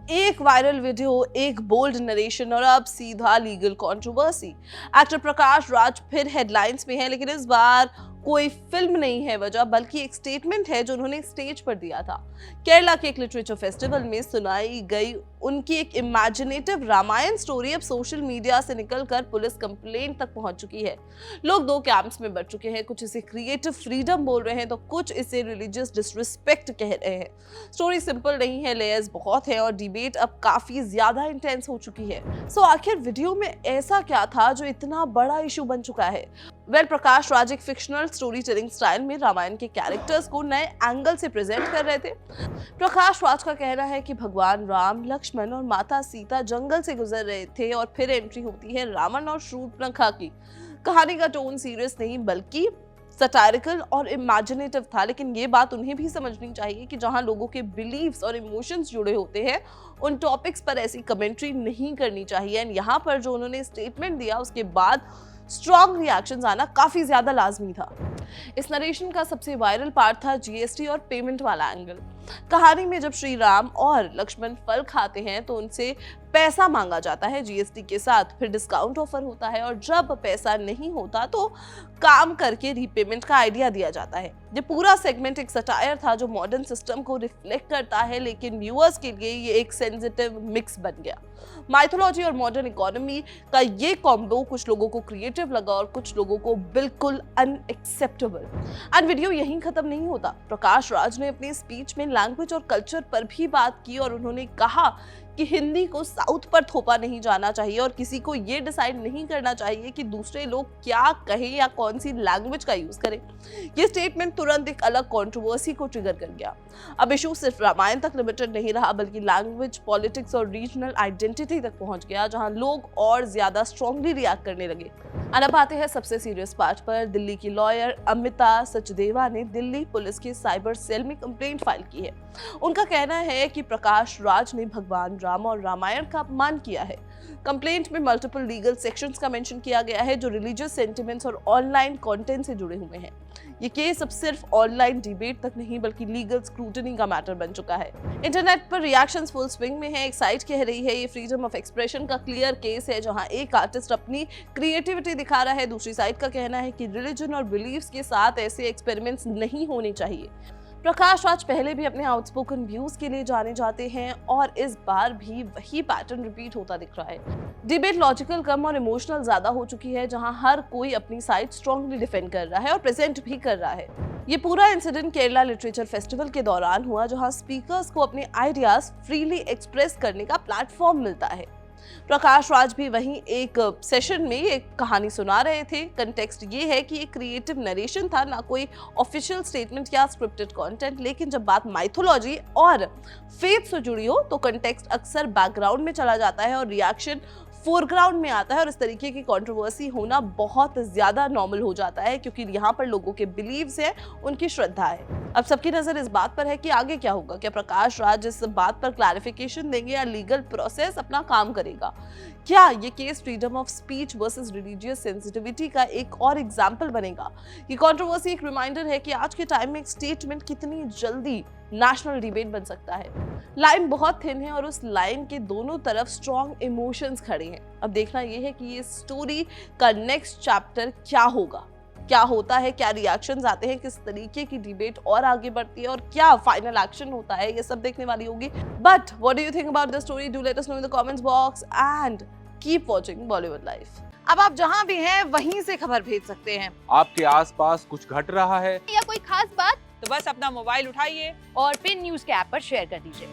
एक viral video, एक bold narration और अब सीधा legal controversy. Actor Prakash Raj फिर हेडलाइंस में है, लेकिन इस बार कोई फिल्म नहीं है वजह, बल्कि एक स्टेटमेंट है जो उन्होंने स्टेज पर दिया था। केरला के एक लिटरेचर फेस्टिवल में सुनाई गई उनकी एक इमेजिनेटिव रामायण स्टोरी अब सोशल मीडिया से निकलकर पुलिस कंप्लेंट तक पहुंच चुकी है। लोग दो कैंप्स में बंट चुके हैं, कुछ इसे क्रिएटिव फ्रीडम बोल रहे हैं तो कुछ इसे रिलीजियस डिसरिस्पेक्ट कह रहे हैं। स्टोरी सिंपल नहीं है, लेयर्स बहुत है और डिबेट अब काफी ज्यादा इंटेंस हो चुकी है। सो आखिर वीडियो में ऐसा क्या था जो इतना बड़ा इशू बन चुका है? प्रकाश राज एक फिक्शनल स्टोरी टेलिंग स्टाइल में रामायण के कैरेक्टर्स को नए एंगल से प्रेजेंट कर रहे थे। प्रकाश राज का कहना है कि भगवान राम, लक्ष्मण और माता सीता जंगल से गुजर रहे थे और फिर एंट्री होती है रावण और शूर्पणखा की। कहानी का टोन सीरियस नहीं बल्कि सटायरिकल और इमेजिनेटिव था, लेकिन ये बात उन्हें भी समझनी चाहिए कि जहां लोगों के बिलीव्स और इमोशंस जुड़े होते हैं, उन टॉपिक्स पर ऐसी कमेंट्री नहीं करनी चाहिए। एंड यहाँ पर जो उन्होंने स्टेटमेंट दिया उसके बाद स्ट्रॉन्ग रिएक्शंस आना काफी ज्यादा लाजमी था। इस नरेशन का सबसे वायरल पार्ट था जीएसटी और पेमेंट वाला एंगल। कहानी में जब श्री राम और लक्ष्मण फल खाते हैं तो उनसे पैसा मांगा जाता है जीएसटी के साथ, फिर डिस्काउंट ऑफर होता है और जब पैसा नहीं होता तो काम करके रीपेमेंट का आइडिया दिया जाता है। ये पूरा सेगमेंट एक सटायर था जो मॉडर्न सिस्टम को रिफ्लेक्ट करता है, लेकिन व्यूअर्स के लिए ये एक सेंसिटिव मिक्स बन गया। माइथोलॉजी और मॉडर्न इकोनॉमी का ये कॉम्बो कुछ लोगों को क्रिएटिव लगा और कुछ लोगों को बिल्कुल अनएक्सेप्टेबल। एंड वीडियो यहीं खत्म नहीं होता। प्रकाश राज ने अपनी स्पीच में लैंग्वेज और कल्चर पर भी बात की और उन्होंने कहा कि हिंदी को साउथ पर थोपा नहीं जाना चाहिए और किसी को ये डिसाइड नहीं करना चाहिए कि दूसरे लोग क्या कहें या कौन सी लैंग्वेज का यूज करें। ये स्टेटमेंट तुरंत एक अलग कंट्रोवर्सी को ट्रिगर कर गया। अब इशू सिर्फ रामायण तक लिमिटेड नहीं रहा, बल्कि लैंग्वेज, पॉलिटिक्स और रीजनल आइडेंटिटी तक पहुंच गया, जहां लोग और ज्यादा स्ट्रांगली रिएक्ट करने लगे। अब आते हैं सबसे सीरियस पार्ट पर। दिल्ली की लॉयर अमिता सचदेवा ने दिल्ली पुलिस के साइबर सेल में कंप्लेंट फाइल की है। उनका कहना है कि प्रकाश राज ने भगवान राम और रामायण का अपमान किया है। कंप्लेंट में मल्टीपल लीगल सेक्शंस का मेंशन किया गया है जो रिलीजियस सेंटिमेंट्स और ऑनलाइन कंटेंट से जुड़े हुए हैं। ये केस अब सिर्फ ऑनलाइन डिबेट तक नहीं बल्कि लीगल स्क्रूटनी का मैटर बन चुका है। इंटरनेट पर रिएक्शंस फुल स्विंग में है। एक साइट कह रही है ये फ्रीडम ऑफ एक्सप्रेशन का क्लियर केस है जहां एक आर्टिस्ट अपनी क्रिएटिविटी दिखा रहा है, दूसरी साइट का कहना है कि रिलीजन और बिलीव्स के साथ ऐसे एक्सपेरिमेंट्स नहीं होने चाहिए। प्रकाश राज पहले भी अपने आउटस्पोकन व्यूज के लिए जाने जाते हैं और इस बार भी वही पैटर्न रिपीट होता दिख रहा है। डिबेट लॉजिकल कम और इमोशनल ज्यादा हो चुकी है, जहां हर कोई अपनी साइड स्ट्रांगली डिफेंड कर रहा है और प्रेजेंट भी कर रहा है। ये पूरा इंसिडेंट केरला लिटरेचर फेस्टिवल के दौरान हुआ, जहां स्पीकर्स को अपने आइडियाज फ्रीली एक्सप्रेस करने का प्लेटफॉर्म मिलता है। प्रकाश राज भी वहीं एक सेशन में एक कहानी सुना रहे थे। कंटेक्स्ट ये है कि एक क्रिएटिव नरेशन था, ना कोई ऑफिशियल स्टेटमेंट या स्क्रिप्टेड कंटेंट। लेकिन जब बात माइथोलॉजी और फेथ से जुड़ी हो तो कंटेक्स्ट अक्सर बैकग्राउंड में चला जाता है और रिएक्शन फोरग्राउंड में आता है और इस तरीके की कंट्रोवर्सी होना बहुत ज्यादा नॉर्मल हो जाता है, क्योंकि यहाँ पर लोगों के बिलीव्स हैं, उनकी श्रद्धा है। अब सबकी नजर इस बात पर है कि आगे क्या होगा। क्या प्रकाश राज इस बात पर क्लैरिफिकेशन देंगे या लीगल प्रोसेस अपना काम करेगा? क्या ये case freedom of speech versus religious sensitivity का एक और एग्जाम्पल बनेगा? ये कंट्रोवर्सी एक रिमाइंडर है कि आज के टाइम में एक स्टेटमेंट कितनी जल्दी नेशनल डिबेट बन सकता है। लाइन बहुत थिन है और उस लाइन के दोनों तरफ स्ट्रॉन्ग इमोशंस खड़े हैं। अब देखना यह है कि ये स्टोरी का नेक्स्ट चैप्टर क्या होगा, क्या होता है, क्या रिएक्शंस आते हैं, किस तरीके की डिबेट और आगे बढ़ती है और क्या फाइनल एक्शन होता है, ये सब देखने वाली होगी। But what do you think about the story? Do let us know in the comments box and keep watching Bollywood life. अब आप जहां भी हैं वहीं से खबर भेज सकते हैं। आपके आसपास कुछ घट रहा है या कोई खास बात, तो बस अपना मोबाइल उठाइए और पिन न्यूज के ऐप पर शेयर कर दीजिए।